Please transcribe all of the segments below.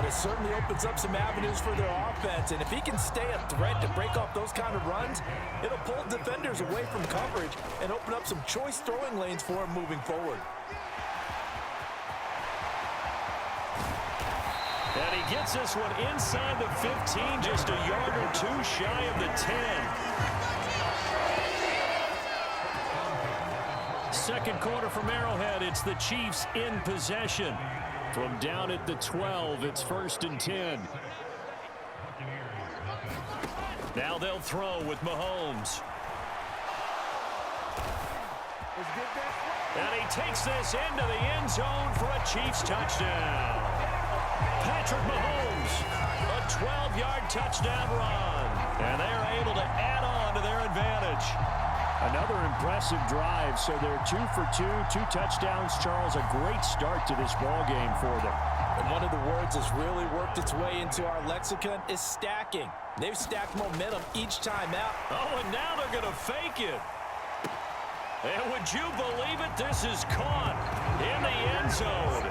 but it certainly opens up some avenues for their offense. And if he can stay a threat to break off those kind of runs, it'll pull defenders away from coverage and open up some choice throwing lanes for him moving forward. And he gets this one inside the 15, just a yard or two shy of the 10. Second quarter from Arrowhead, it's the Chiefs in possession. From down at the 12, it's 1st and 10. Now they'll throw with Mahomes. And he takes this into the end zone for a Chiefs touchdown. Patrick Mahomes, a 12-yard touchdown run. And they're able to add on to their advantage. Another impressive drive, so they're 2 for 2, 2 touchdowns. Charles, a great start to this ball game for them. And one of the words that's really worked its way into our lexicon is stacking. They've stacked momentum each time out. Oh, and now they're going to fake it. And would you believe it? This is caught in the end zone.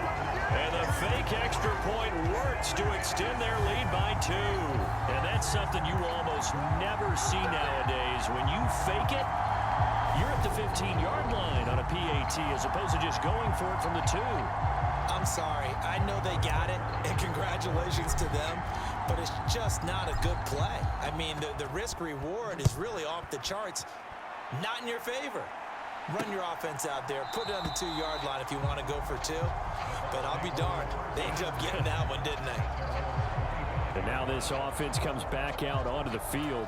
And the fake extra point works to extend their lead by 2. And that's something you almost never see nowadays. When you fake it, you're at the 15-yard line on a PAT as opposed to just going for it from the 2. I'm sorry. I know they got it, and congratulations to them, but it's just not a good play. I mean, the risk-reward is really off the charts, not in your favor. Run your offense out there. Put it on the 2-yard line if you want to go for 2. But I'll be darned. They ended up getting that one, didn't they? And now this offense comes back out onto the field.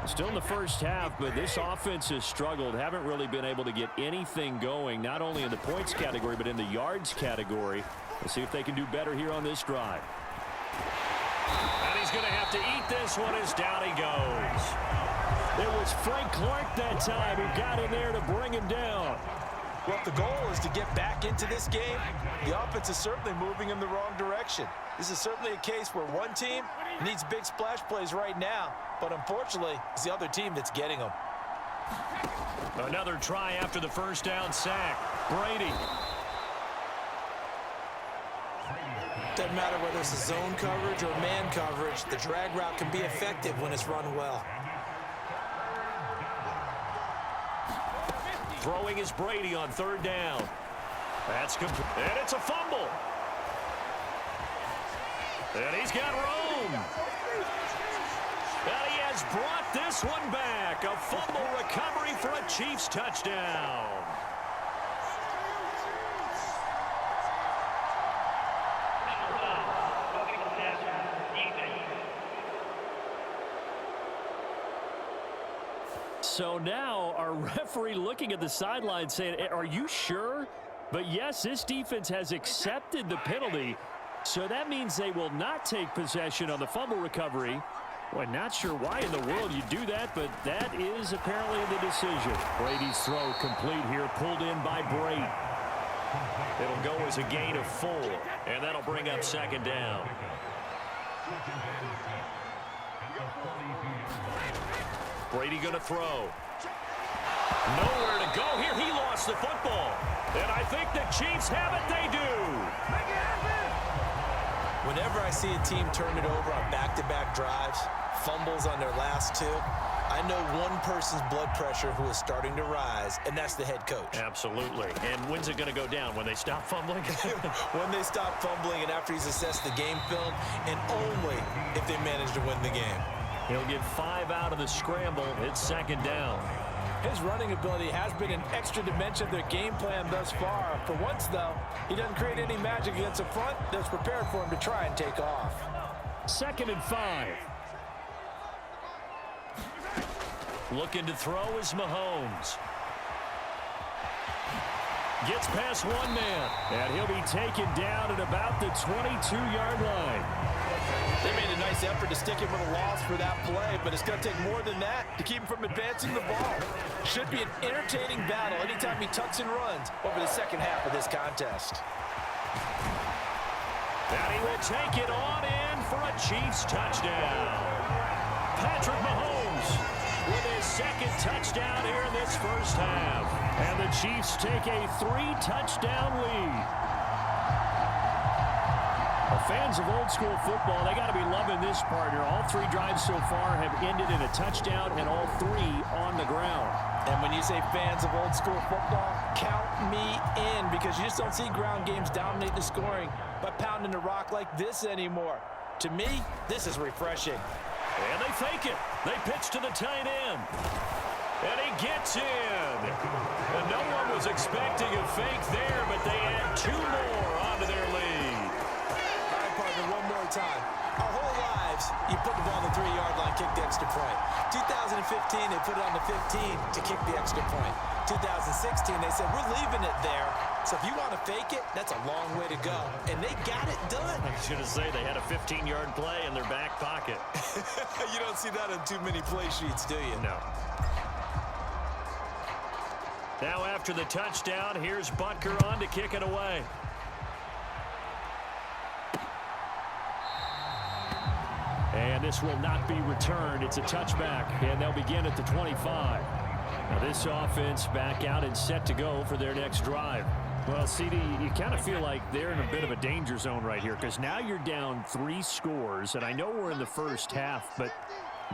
Still in the first half, but this offense has struggled. Haven't really been able to get anything going, not only in the points category, but in the yards category. We'll see if they can do better here on this drive. And he's going to have to eat this one as down he goes. It was Frank Clark that time who got in there to bring him down. Well, if the goal is to get back into this game, the offense is certainly moving in the wrong direction. This is certainly a case where one team needs big splash plays right now, but unfortunately, it's the other team that's getting them. Another try after the first down sack. Brady. Doesn't matter whether it's a zone coverage or man coverage, the drag route can be effective when it's run well. Throwing is Brady on 3rd down. That's complete. And it's a fumble. And he's got room. And he has brought this one back. A fumble recovery for a Chiefs touchdown. So now our referee looking at the sideline saying, are you sure? But yes, this defense has accepted the penalty. So that means they will not take possession on the fumble recovery. Well, not sure why in the world you do that, but that is apparently the decision. Brady's throw complete here, pulled in by Brady. It'll go as a gain of 4, and that'll bring up 2nd down. Brady going to throw. Nowhere to go here. He lost the football. And I think the Chiefs have it. They do. Whenever I see a team turn it over on back-to-back drives, fumbles on their last 2, I know one person's blood pressure who is starting to rise, and that's the head coach. Absolutely. And when's it going to go down? When they stop fumbling? When they stop fumbling and after he's assessed the game film, and only if they manage to win the game. He'll get 5 out of the scramble. It's 2nd down. His running ability has been an extra dimension of their game plan thus far. For once, though, he doesn't create any magic against a front that's prepared for him to try and take off. 2nd and 5. Looking to throw is Mahomes. Gets past one man, and he'll be taken down at about the 22-yard line. They made a nice effort to stick him with a loss for that play, but it's going to take more than that to keep him from advancing the ball. Should be an entertaining battle anytime he tucks and runs over the second half of this contest. And he will take it on in for a Chiefs touchdown. Patrick Mahomes with his 2nd touchdown here in this first half. And the Chiefs take a 3-touchdown lead. A fans of old school football, they got to be loving this, partner. All 3 drives so far have ended in a touchdown, and all 3 on the ground. And when you say fans of old school football, count me in, because you just don't see ground games dominate the scoring by pounding the rock like this anymore. To me, this is refreshing. And they fake it. They pitch to the tight end. And he gets in. And no one was expecting a fake there, but they add 2 more onto their lead. All right, partner, one more time. Our whole lives, you put the ball on the 3-yard line, kick the extra point. 2015, they put it on the 15 to kick the extra point. 2016, they said, we're leaving it there. So if you want to fake it, that's a long way to go. And they got it done. I was going to say they had a 15-yard play in their back pocket. You don't see that on too many play sheets, do you? No. Now after the touchdown, here's Butker on to kick it away. And this will not be returned. It's a touchback, and they'll begin at the 25. Now this offense back out and set to go for their next drive. Well, CD, you kind of feel like they're in a bit of a danger zone right here, because now you're down 3 scores, and I know we're in the first half, but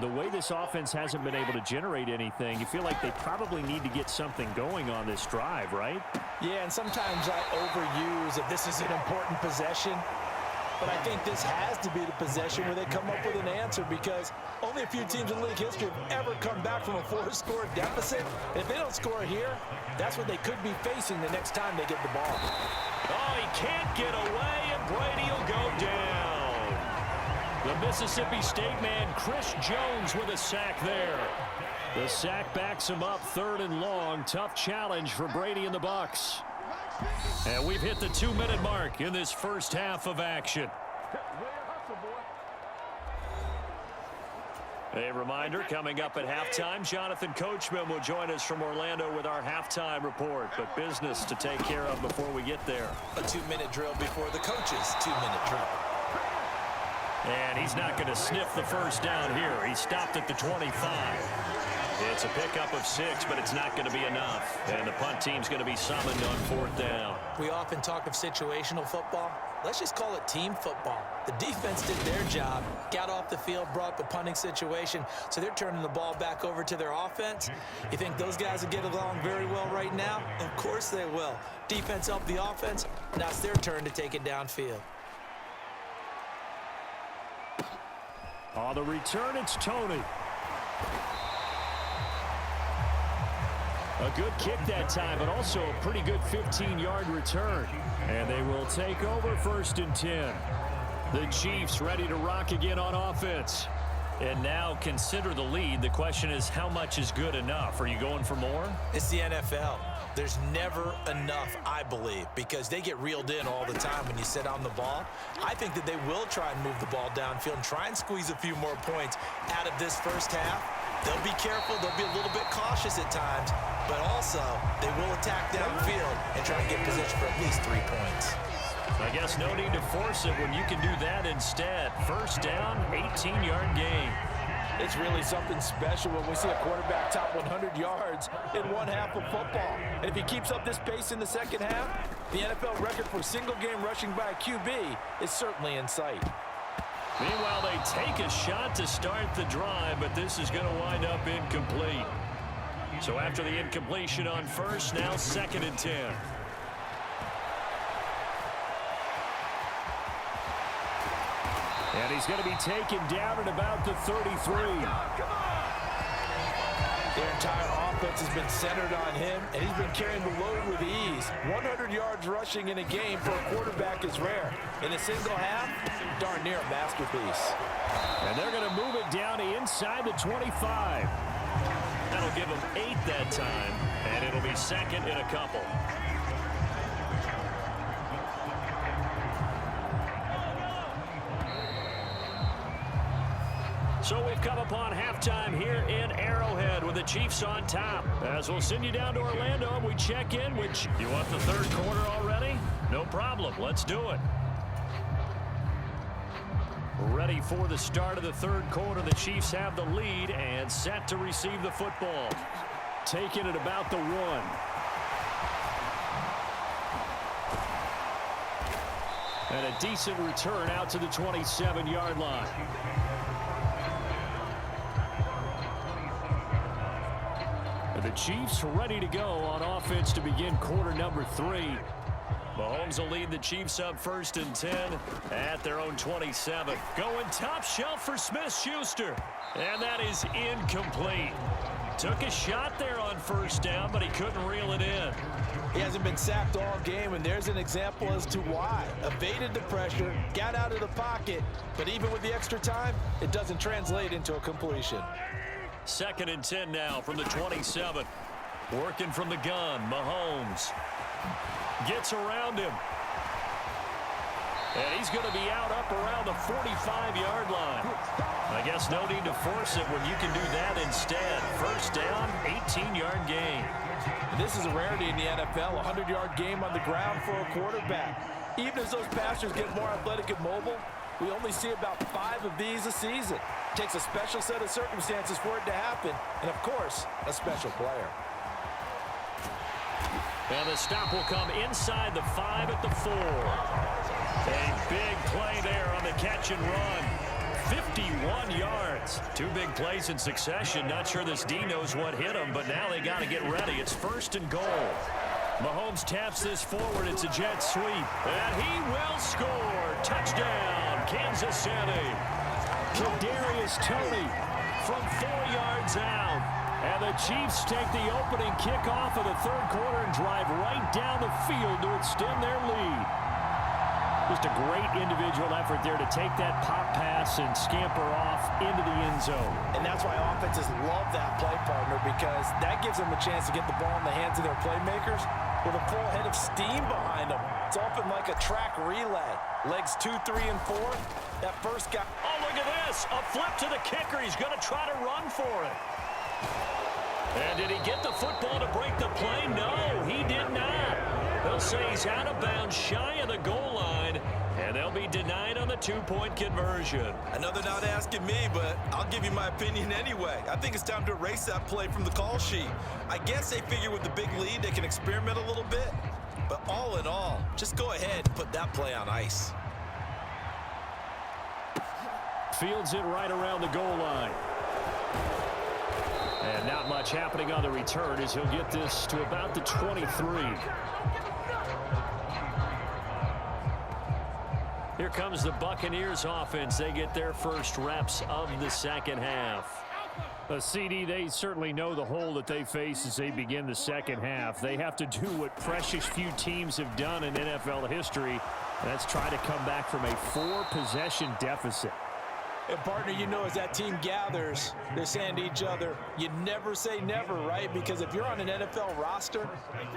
the way this offense hasn't been able to generate anything, you feel like they probably need to get something going on this drive, right? Yeah, and sometimes I overuse if this is an important possession. But I think this has to be the possession where they come up with an answer, because only a few teams in league history have ever come back from a 4-score deficit. And if they don't score here, that's what they could be facing the next time they get the ball. Oh, he can't get away, and Brady will go down. The Mississippi State man, Chris Jones, with a sack there. The sack backs him up, 3rd and long. Tough challenge for Brady and the Bucs. And we've hit the 2-minute mark in this first half of action. A reminder, coming up at halftime, Jonathan Coachman will join us from Orlando with our halftime report. But business to take care of before we get there. A 2-minute drill before the coach's 2-minute drill. And he's not going to sniff the first down here. He stopped at the 25. It's a pickup of 6, but it's not going to be enough. And the punt team's going to be summoned on 4th down. We often talk of situational football. Let's just call it team football. The defense did their job, got off the field, brought the punting situation, so they're turning the ball back over to their offense. You think those guys will get along very well right now? Of course they will. Defense helped the offense. Now it's their turn to take it downfield. On the return, it's Tony. A good kick that time, but also a pretty good 15-yard return. And they will take over 1st and 10. The Chiefs ready to rock again on offense. And now consider the lead. The question is, how much is good enough? Are you going for more? It's the NFL. There's never enough, I believe, because they get reeled in all the time when you sit on the ball. I think that they will try and move the ball downfield and try and squeeze a few more points out of this first half. They'll be careful. They'll be a little bit cautious at times, but also they will attack downfield and try and get position for at least 3 points. I guess no need to force it when you can do that instead. 1st down, 18-yard gain. It's really something special when we see a quarterback top 100 yards in one half of football. And if he keeps up this pace in the second half, the NFL record for single-game rushing by a QB is certainly in sight. Meanwhile, they take a shot to start the drive, but this is going to wind up incomplete. So after the incompletion on 1st, now 2nd and 10. And he's going to be taken down at about the 33. Their entire offense has been centered on him, and he's been carrying the load with ease. 100 yards rushing in a game for a quarterback is rare. In a single half, darn near a masterpiece. And they're going to move it down to inside the 25. That'll give them 8 that time, and it'll be 2nd and a couple. So we've come upon halftime here in Arrowhead with the Chiefs on top. As we'll send you down to Orlando and we check in, which you want the 3rd quarter already? No problem. Let's do it. Ready for the start of the 3rd quarter. The Chiefs have the lead and set to receive the football. Taking it about the 1. And a decent return out to the 27-yard line. The Chiefs ready to go on offense to begin quarter number 3. Mahomes will lead the Chiefs up 1st and 10 at their own 27. Going top shelf for Smith-Schuster. And that is incomplete. Took a shot there on 1st down, but he couldn't reel it in. He hasn't been sacked all game, and there's an example as to why. Evaded the pressure, got out of the pocket, but even with the extra time, it doesn't translate into a completion. 2nd and 10 now from the 27. Working from the gun, Mahomes gets around him. And he's going to be out up around the 45-yard line. I guess no need to force it when you can do that instead. 1st down, 18-yard gain. And this is a rarity in the NFL, a 100-yard game on the ground for a quarterback. Even as those passers get more athletic and mobile, we only see about 5 of these a season. It takes a special set of circumstances for it to happen, and of course, a special player. And the stop will come inside the 5 at the 4. A big play there on the catch and run. 51 yards. 2 big plays in succession. Not sure this D knows what hit him, but now they got to get ready. It's 1st and goal. Mahomes taps this forward. It's a jet sweep. And he will score. Touchdown, Kansas City. Kadarius Toney from 4 yards out. And the Chiefs take the opening kickoff of the 3rd quarter and drive right down the field to extend their lead. Just a great individual effort there to take that pop pass and scamper off into the end zone. And that's why offenses love that play, partner, because that gives them a chance to get the ball in the hands of their playmakers with a full head of steam behind them. It's often like a track relay. Legs 2, 3, and 4. That first guy. Oh, look at this. A flip to the kicker. He's going to try to run for it. And did he get the football to break the play? No, he did not. They'll say he's out of bounds, shy of the goal line, and they'll be denied on the 2-point conversion. I know they're not asking me, but I'll give you my opinion anyway. I think it's time to erase that play from the call sheet. I guess they figure with the big lead they can experiment a little bit. But all in all, just go ahead and put that play on ice. Fields it right around the goal line. And not much happening on the return as he'll get this to about the 23. Here comes the Buccaneers offense. They get their first reps of the 2nd half. A CD, they certainly know the hole that they face as they begin the 2nd half. They have to do what precious few teams have done in NFL history. And that's try to come back from a 4-possession deficit. And partner, you know, as that team gathers, they're saying to each other, you never say never, right? Because if you're on an NFL roster,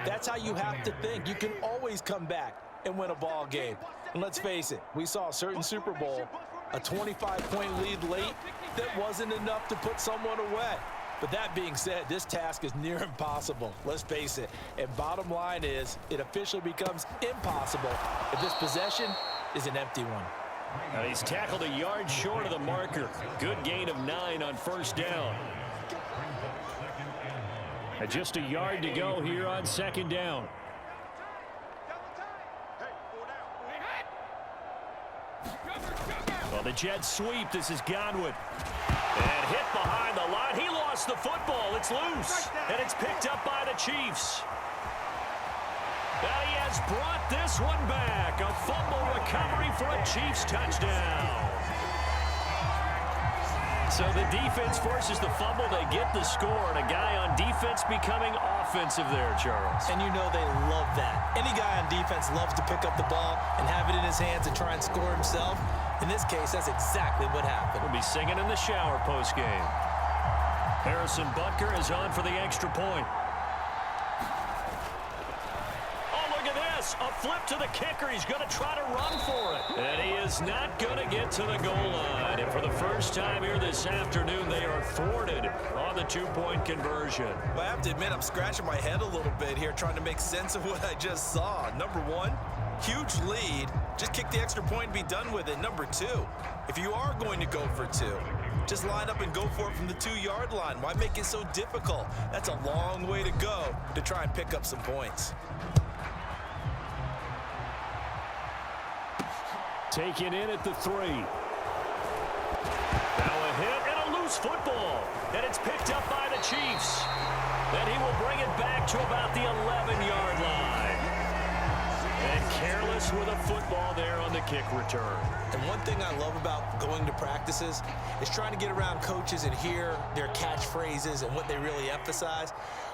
that's how you have to think. You can always come back and win a ball game. And let's face it, we saw a certain Super Bowl, a 25-point lead late that wasn't enough to put someone away. But that being said, this task is near impossible. Let's face it. And bottom line is, it officially becomes impossible if this possession is an empty one. He's tackled a yard short of the marker. Good gain of 9 on 1st down. And just a yard to go here on 2nd down. Well, the jet sweep. This is Godwin. And hit behind the line. He lost the football. It's loose. And it's picked up by the Chiefs. Now he has brought this one back. A fumble recovery for a Chiefs touchdown. So the defense forces the fumble. They get the score. And a guy on defense becoming offensive there, Charles. And you know they love that. Any guy on defense loves to pick up the ball and have it in his hands and try and score himself. In this case, that's exactly what happened. We'll be singing in the shower postgame. Harrison Butker is on for the extra point. A flip to the kicker. He's going to try to run for it. And he is not going to get to the goal line. And for the first time here this afternoon, they are thwarted on the 2-point conversion. Well, I have to admit, I'm scratching my head a little bit here trying to make sense of what I just saw. Number one, huge lead. Just kick the extra point and be done with it. Number two, if you are going to go for 2, just line up and go for it from the 2-yard line. Why make it so difficult? That's a long way to go to try and pick up some points. taken in at the 3. Now a hit and a loose football. And it's picked up by the Chiefs. And he will bring it back to about the 11-yard line. And careless with a football there on the kick return. And one thing I love about going to practices is trying to get around coaches and hear their catchphrases and what they really emphasize.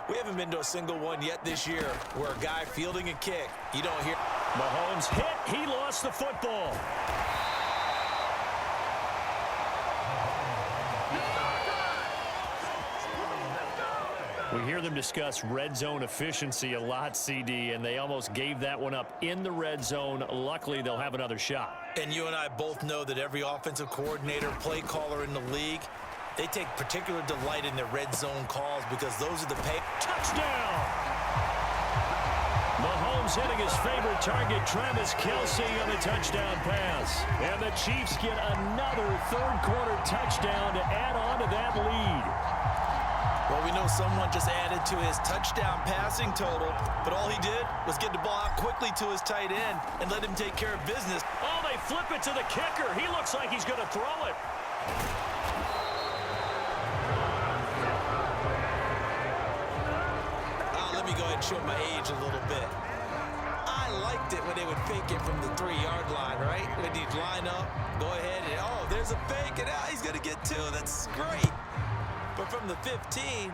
We haven't been to a single one yet this year where a guy fielding a kick, you don't hear. Mahomes hit. He lost the football. We hear them discuss red zone efficiency a lot, CD, and they almost gave that one up in the red zone. Luckily, they'll have another shot. And you and I both know that every offensive coordinator, play caller in the league, they take particular delight in their red zone calls because those are the pay. Touchdown! Mahomes hitting his favorite target, Travis Kelce, on the touchdown pass. And the Chiefs get another third-quarter touchdown to add on to that lead. Well, we know someone just added to his touchdown passing total, but all he did was get the ball out quickly to his tight end and let him take care of business. Oh, they flip it to the kicker. He looks like he's going to throw it. Let me go ahead and show my age a little bit. I liked it when they would fake it from the 3-yard line, right? When he'd line up, go ahead, and oh, there's a fake, and he's going to get 2. That's great. But from the 15,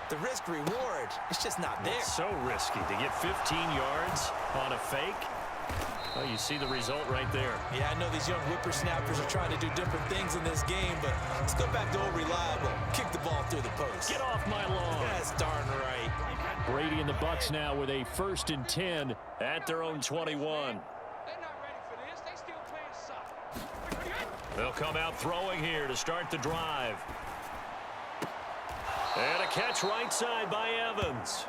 the risk-reward, it's just not there. It's so risky to get 15 yards on a fake. Well, you see the result right there. Yeah, I know these young whippersnappers are trying to do different things in this game, but let's go back to old reliable. Kick the ball through the post. Get off my lawn. That's darn right. Brady and the Bucs now with a 1st and 10 at their own 21. They're not ready for this. They still playing soft. They'll come out throwing here to start the drive. And a catch right side by Evans.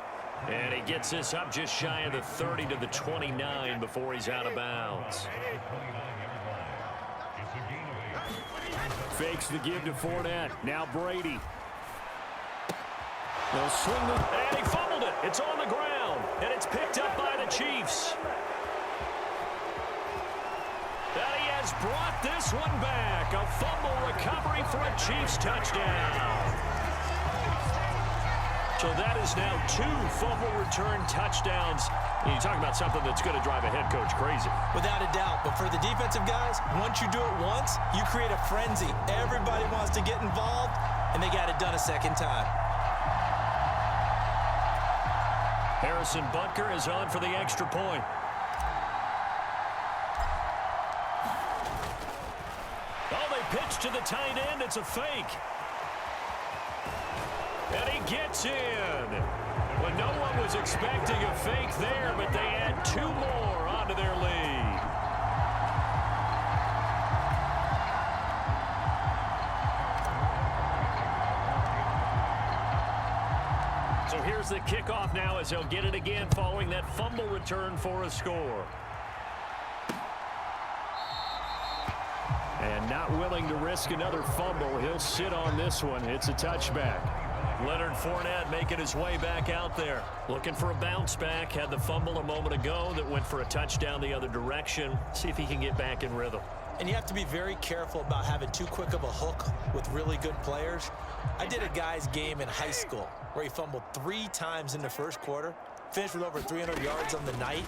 And he gets this up just shy of the 30 to the 29 before he's out of bounds. Fakes the give to Fournette. Now Brady. They'll swing the... And he fumbled it. It's on the ground. And it's picked up by the Chiefs. And he has brought this one back. A fumble recovery for a Chiefs touchdown. So that is now 2 fumble return touchdowns. You talk about something that's going to drive a head coach crazy. Without a doubt. But for the defensive guys, once you do it once, you create a frenzy. Everybody wants to get involved, and they got it done a second time. Harrison Butker is on for the extra point. Oh, they pitch to the tight end. It's a fake. And he gets in. Well, no one was expecting a fake there, but they add 2 more onto their lead. So here's the kickoff now as they'll get it again following that fumble return for a score. And not willing to risk another fumble. He'll sit on this one. It's a touchback. Leonard Fournette making his way back out there. Looking for a bounce back. Had the fumble a moment ago that went for a touchdown the other direction. See if he can get back in rhythm. And you have to be very careful about having too quick of a hook with really good players. I did a guy's game in high school where he fumbled 3 times in the first quarter, finished with over 300 yards on the night,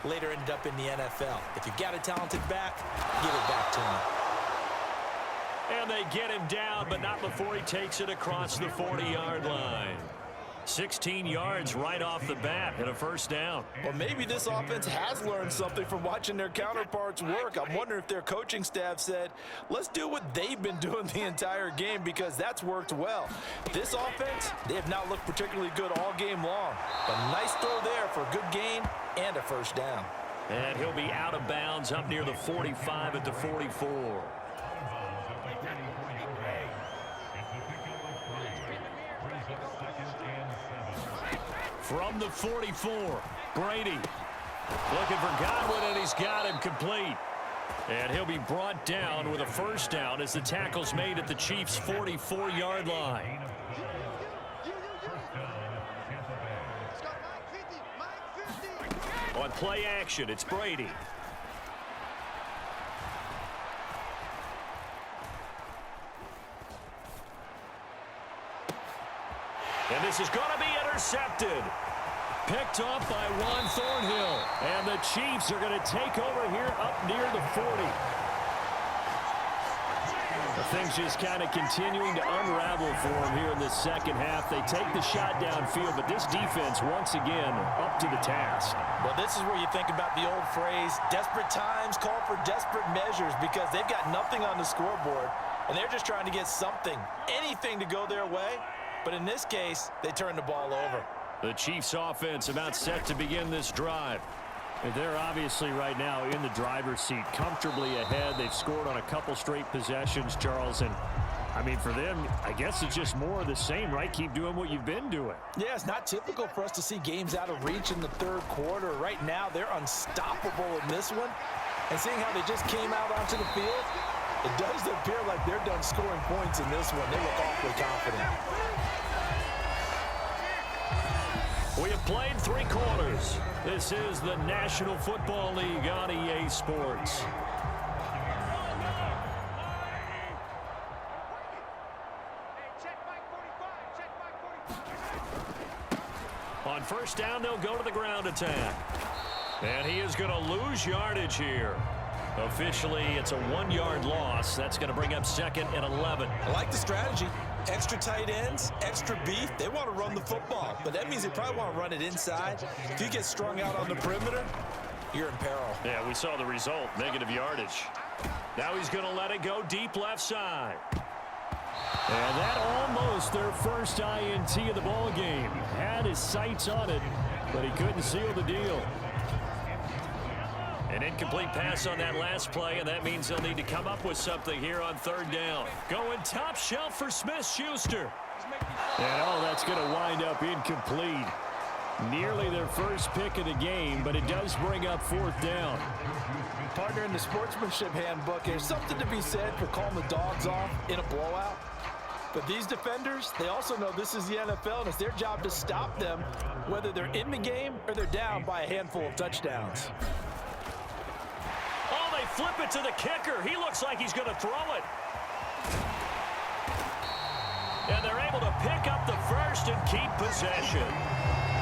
later ended up in the NFL. If you've got a talented back, give it back to him. And they get him down, but not before he takes it across the 40-yard line. 16 yards right off the bat and a first down. Well, maybe this offense has learned something from watching their counterparts work. I'm wondering if their coaching staff said, let's do what they've been doing the entire game because that's worked well. This offense, they have not looked particularly good all game long. But nice throw there for a good gain and a first down. And he'll be out of bounds up near the 45 at the 44. From the 44, Brady looking for Godwin, and he's got him complete. And he'll be brought down with a first down as the tackle's made at the Chiefs' 44-yard line. On play action, it's Brady. And this is going to be intercepted. Picked off by Juan Thornhill. And the Chiefs are going to take over here up near the 40. Things just kind of continuing to unravel for them here in the second half. They take the shot downfield, but this defense, once again, up to the task. Well, this is where you think about the old phrase, desperate times call for desperate measures, because they've got nothing on the scoreboard, and they're just trying to get something, anything to go their way. But in this case, they turn the ball over. The Chiefs offense about set to begin this drive. They're obviously right now in the driver's seat, comfortably ahead. They've scored on a couple straight possessions, Charles. And, I mean, for them, I guess it's just more of the same, right? Keep doing what you've been doing. Yeah, it's not typical for us to see games out of reach in the third quarter. Right now, they're unstoppable in this one. And seeing how they just came out onto the field, it does appear like they're done scoring points in this one. They look awfully confident. We have played 3 quarters. This is the National Football League on EA Sports. On first down, they'll go to the ground attack. And he is going to lose yardage here. Officially, it's a 1-yard loss. That's going to bring up 2nd and 11. I like the strategy. Extra tight ends, extra beef. They want to run the football, but that means they probably want to run it inside. If you get strung out on the perimeter, you're in peril. Yeah, we saw the result, negative yardage. Now he's going to let it go deep left side. And that almost their first INT of the ball game. Had his sights on it, but he couldn't seal the deal. An incomplete pass on that last play, and that means they'll need to come up with something here on 3rd down. Going top shelf for Smith-Schuster. And that's going to wind up incomplete. Nearly their first pick of the game, but it does bring up 4th down. Partner, in the sportsmanship handbook, there's something to be said for calling the dogs off in a blowout. But these defenders, they also know this is the NFL, and it's their job to stop them, whether they're in the game or they're down by a handful of touchdowns. Oh, they flip it to the kicker. He looks like he's going to throw it. And they're able to pick up the first and keep possession.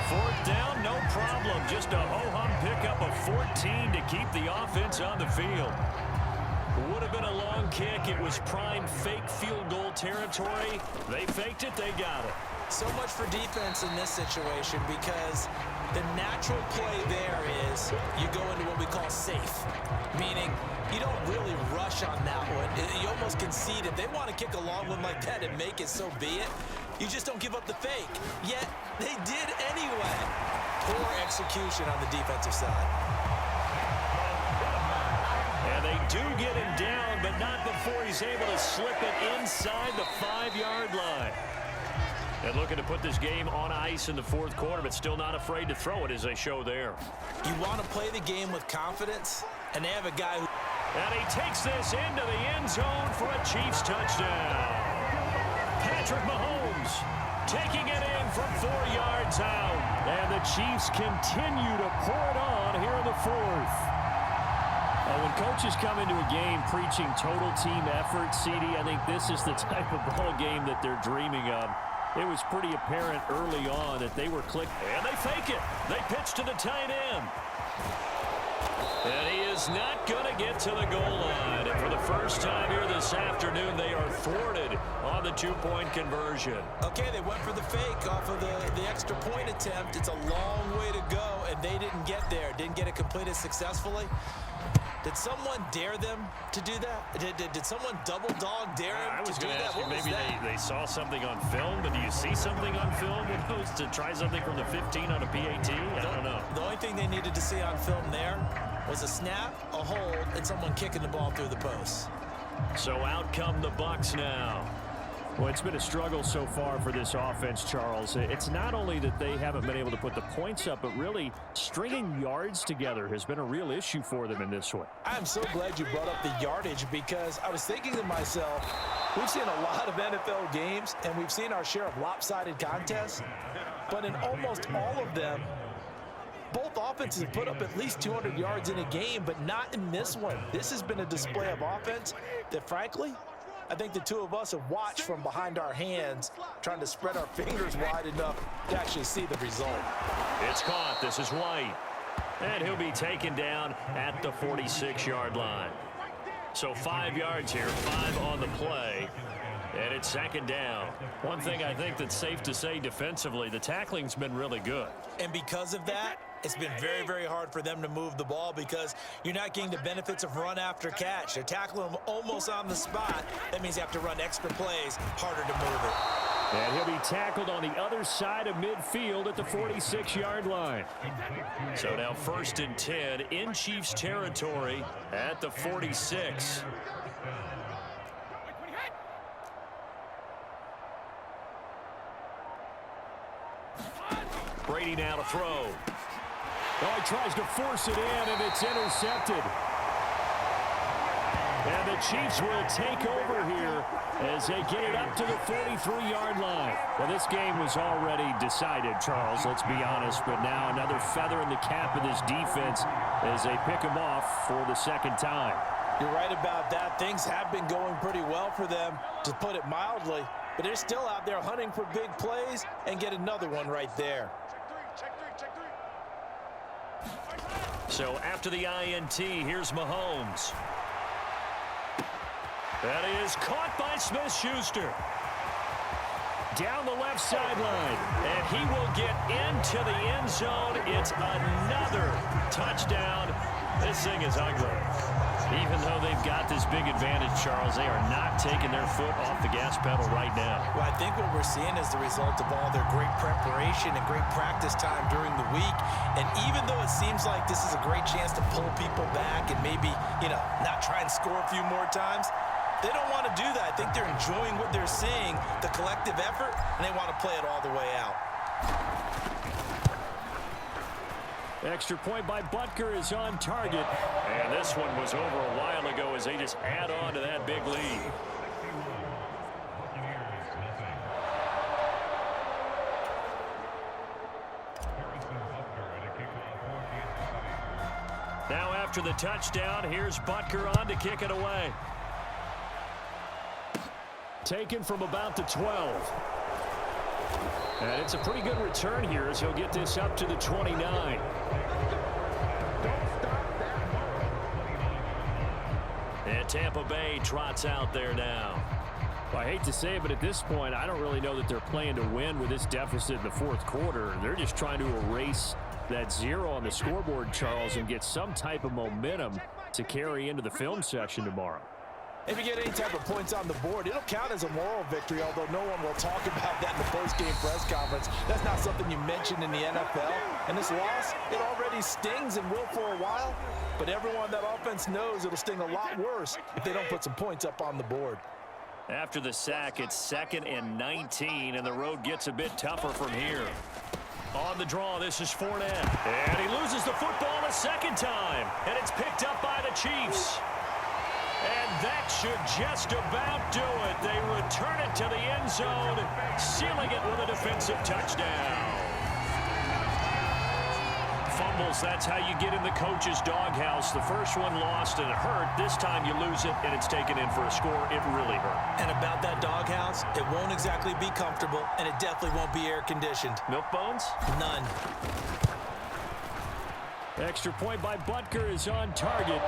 4th down, no problem. Just a ho-hum pickup of 14 to keep the offense on the field. Would have been a long kick. It was prime fake field goal territory. They faked it. They got it. So much for defense in this situation, because the natural play there is you go into what we call safe, meaning you don't really rush on that one. You almost concede. If they want to kick a long one like that and make it, so be it. You just don't give up the fake. Yet they did anyway. Poor execution on the defensive side. And they do get him down, but not before he's able to slip it inside the 5-yard line. And looking to put this game on ice in the 4th quarter, but still not afraid to throw it as they show there. You want to play the game with confidence, and they have a guy who... And he takes this into the end zone for a Chiefs touchdown. Patrick Mahomes taking it in from 4 yards out. And the Chiefs continue to pour it on here in the 4th. When coaches come into a game preaching total team effort, CD, I think this is the type of ball game that they're dreaming of. It was pretty apparent early on that they were clicked. And they fake it. They pitch to the tight end. And he is not going to get to the goal line. And for the first time here this afternoon, they are thwarted on the 2-point conversion. Okay, they went for the fake off of the extra point attempt. It's a long way to go, and they didn't get there. Didn't get it completed successfully. Did someone dare them to do that? Did someone double dog dare them to do that? Ask you, maybe they saw something on film, but do you see something on film to try something from the 15 on a PAT? I don't know. The only thing they needed to see on film there was a snap, a hold, and someone kicking the ball through the post. So out come the Bucs now. Well, it's been a struggle so far for this offense, Charles. It's not only that they haven't been able to put the points up, but really stringing yards together has been a real issue for them in this one. I'm so glad you brought up the yardage, because I was thinking to myself, we've seen a lot of NFL games, and we've seen our share of lopsided contests, but in almost all of them, both offenses put up at least 200 yards in a game, but not in this one. This has been a display of offense that, frankly, I think the two of us have watched from behind our hands, trying to spread our fingers wide enough to actually see the result. It's caught. This is White. And he'll be taken down at the 46-yard line. So 5 yards here, 5 on the play. And it's second down. One thing I think that's safe to say defensively, the tackling's been really good. And because of that, it's been very, very hard for them to move the ball because you're not getting the benefits of run after catch. They're tackling them almost on the spot. That means you have to run extra plays, harder to move it. And he'll be tackled on the other side of midfield at the 46-yard line. So now 1st and 10 in Chiefs territory at the 46. Brady now to throw. Oh, he tries to force it in, and it's intercepted. And the Chiefs will take over here as they get it up to the 43-yard line. Well, this game was already decided, Charles, let's be honest. But now another feather in the cap of this defense as they pick them off for the second time. You're right about that. Things have been going pretty well for them, to put it mildly. But they're still out there hunting for big plays and get another one right there. So after the INT, here's Mahomes. That is caught by Smith-Schuster. Down the left sideline, and he will get into the end zone. It's another touchdown. This thing is ugly. Even though they've got this big advantage, Charles, they are not taking their foot off the gas pedal right now. Well, I think what we're seeing is the result of all their great preparation and great practice time during the week. And even though it seems like this is a great chance to pull people back and maybe, not try and score a few more times, they don't want to do that. I think they're enjoying what they're seeing, the collective effort, and they want to play it all the way out. Extra point by Butker is on target. And this one was over a while ago as they just add on to that big lead. Now after the touchdown, here's Butker on to kick it away. Taken from about the 12. And it's a pretty good return here as he'll get this up to the 29. And Tampa Bay trots out there now. Well, I hate to say it, but at this point, I don't really know that they're playing to win with this deficit in the fourth quarter. They're just trying to erase that 0 on the scoreboard, Charles, and get some type of momentum to carry into the film session tomorrow. If you get any type of points on the board, it'll count as a moral victory, although no one will talk about that in the post-game press conference. That's not something you mentioned in the NFL. And this loss, it already stings and will for a while. But everyone on that offense knows it'll sting a lot worse if they don't put some points up on the board. After the sack, it's 2nd and 19, and the road gets a bit tougher from here. On the draw, this is Fournette. And he loses the football a second time. And it's picked up by the Chiefs. And that should just about do it. They return it to the end zone, sealing it with a defensive touchdown. Fumbles, that's how you get in the coach's doghouse. The first one lost and it hurt. This time you lose it and it's taken in for a score. It really hurt. And about that doghouse, it won't exactly be comfortable, and it definitely won't be air-conditioned. Milk bones? None. Extra point by Butker is on target.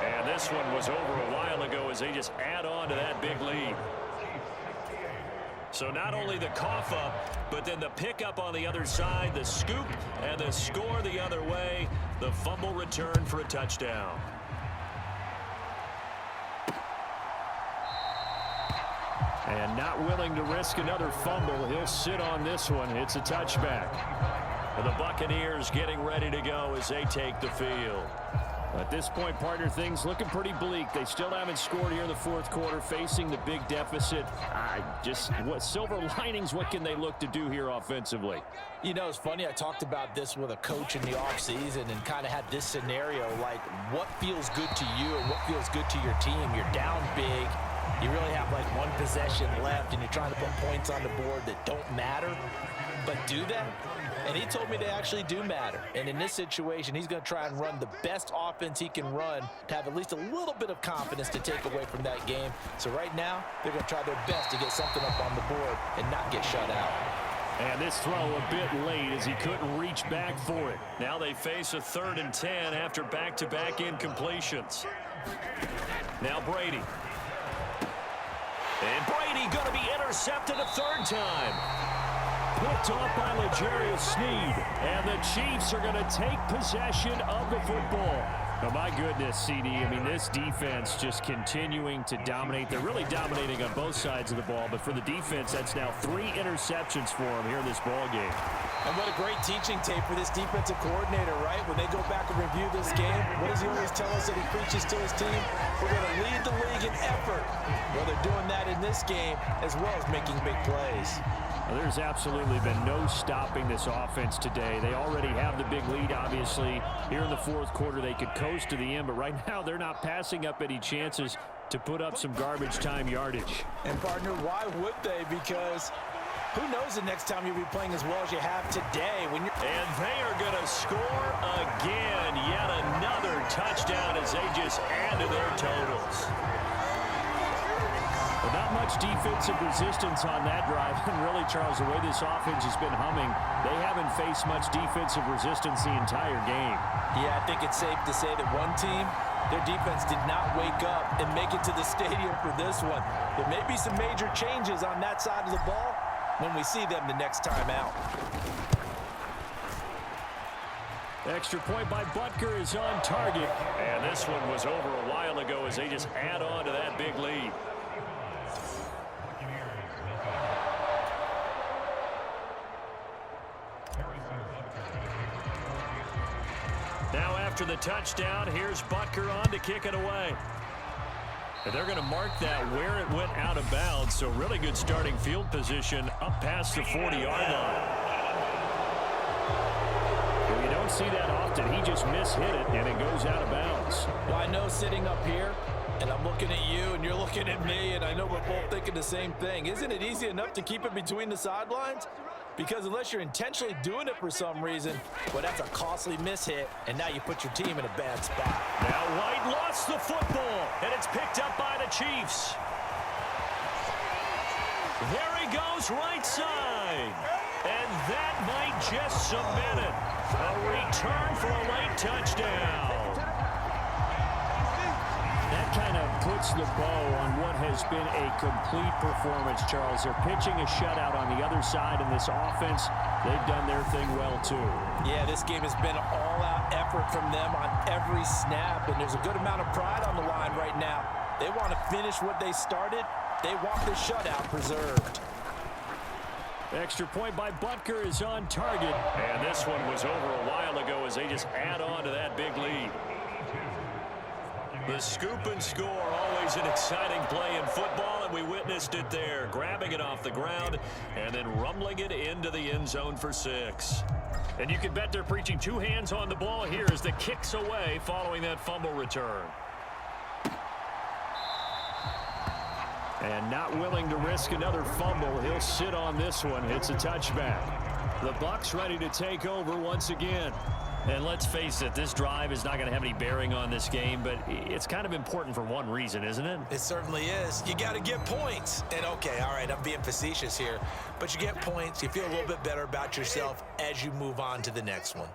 And this one was over a while ago as they just add on to that big lead. So not only the cough up, but then the pickup on the other side, the scoop, and the score the other way. The fumble return for a touchdown. And not willing to risk another fumble. He'll sit on this one. It's a touchback. And the Buccaneers getting ready to go as they take the field. At this point, partner, things looking pretty bleak. They still haven't scored here in the fourth quarter, facing the big deficit. What silver linings, what can they look to do here offensively? It's funny, I talked about this with a coach in the offseason and kind of had this scenario, like what feels good to you and what feels good to your team. You're down big. You really have like one possession left and you're trying to put points on the board that don't matter, but do that. And he told me they actually do matter. And in this situation, he's going to try and run the best offense he can run to have at least a little bit of confidence to take away from that game. So right now, they're going to try their best to get something up on the board and not get shut out. And this throw a bit late as he couldn't reach back for it. Now they face a 3rd and 10 after back-to-back incompletions. Now Brady. And Brady going to be intercepted a 3rd time. Picked off by L'Jarius Sneed. And the Chiefs are going to take possession of the football. Oh, my goodness, CD. I mean, this defense just continuing to dominate. They're really dominating on both sides of the ball. But for the defense, that's now 3 interceptions for them here in this ball game. And what a great teaching tape for this defensive coordinator, right? When they go back and review this game, what does he always tell us that he preaches to his team? We're going to lead the league in effort. Well, they're doing that in this game as well as making big plays. Well, there's absolutely been no stopping this offense today. They already have the big lead, obviously. Here in the 4th quarter, they could coast to the end, but right now they're not passing up any chances to put up some garbage time yardage. And, partner, why would they? Because who knows the next time you'll be playing as well as you have today. And they are going to score again. Yet another touchdown as they just add to their totals. But not much defensive resistance on that drive. And really, Charles, the way this offense has been humming, they haven't faced much defensive resistance the entire game. Yeah, I think it's safe to say that one team, their defense did not wake up and make it to the stadium for this one. There may be some major changes on that side of the ball when we see them the next time out. Extra point by Butker is on target. And this one was over a while ago as they just add on to that big lead. Now after the touchdown, here's Butker on to kick it away. And they're going to mark that where it went out of bounds. So really good starting field position up past the 40-yard line. Well, you don't see that often. He just mishit it, and it goes out of bounds. Well, I know sitting up here, and I'm looking at you, and you're looking at me, and I know we're both thinking the same thing. Isn't it easy enough to keep it between the sidelines? Because unless you're intentionally doing it for some reason, well, that's a costly mishit, and now you put your team in a bad spot. Now White lost the football, and it's picked up by the Chiefs. There he goes, right side. And that might just cement it. A return for a late touchdown. That kind of puts the bow on what has been a complete performance, Charles. They're pitching a shutout on the other side in this offense. They've done their thing well, too. Yeah, this game has been an all-out effort from them on every snap, and there's a good amount of pride on the line right now. They want to finish what they started. They want the shutout preserved. Extra point by Butker is on target. And this one was over a while ago as they just add on to that big lead. The scoop and score, always an exciting play in football, and we witnessed it there, grabbing it off the ground and then rumbling it into the end zone for 6. And you can bet they're preaching 2 hands on the ball here as the kick's away following that fumble return. And not willing to risk another fumble, he'll sit on this one. It's a touchback. The Bucs ready to take over once again. And let's face it, this drive is not going to have any bearing on this game, but it's kind of important for one reason, isn't it? It certainly is. You got to get points. And, okay, all right, I'm being facetious here, but you get points. You feel a little bit better about yourself as you move on to the next one.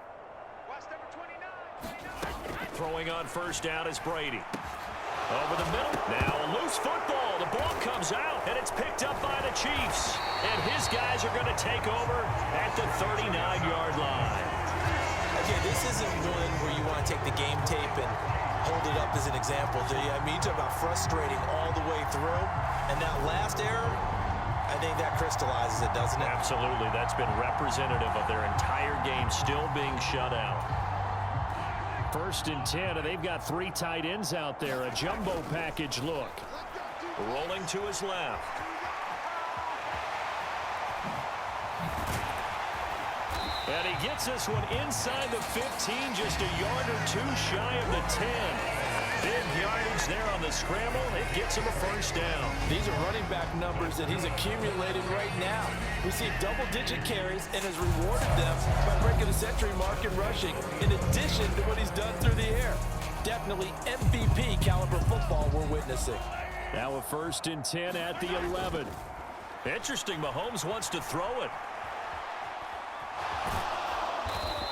Throwing on first down is Brady. Over the middle. Now a loose football. The ball comes out, and it's picked up by the Chiefs. And his guys are going to take over at the 39-yard line. Okay, this isn't one where you want to take the game tape and hold it up as an example, do you? I mean, you talk about frustrating all the way through. And that last error, I think that crystallizes it, doesn't it? Absolutely. That's been representative of their entire game still being shut out. 1st and 10, and they've got 3 tight ends out there. A jumbo package look. Rolling to his left. And he gets this one inside the 15, just a yard or 2 shy of the 10. Big yardage there on the scramble. It gets him a first down. These are running back numbers that he's accumulating right now. We see double-digit carries and has rewarded them by breaking the century mark in rushing, in addition to what he's done through the air. Definitely MVP caliber football we're witnessing. Now a 1st and 10 at the 11. Interesting, Mahomes wants to throw it.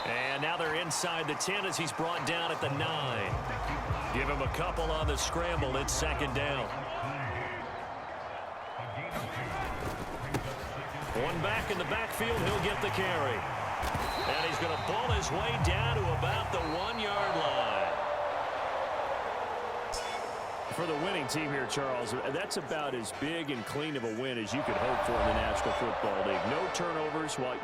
And now they're inside the 10 as he's brought down at the 9. Give him a couple on the scramble. It's 2nd down. One back in the backfield. He'll get the carry. And he's going to ball his way down to about the 1-yard line. For the winning team here, Charles, that's about as big and clean of a win as you could hope for in the National Football League. No turnovers while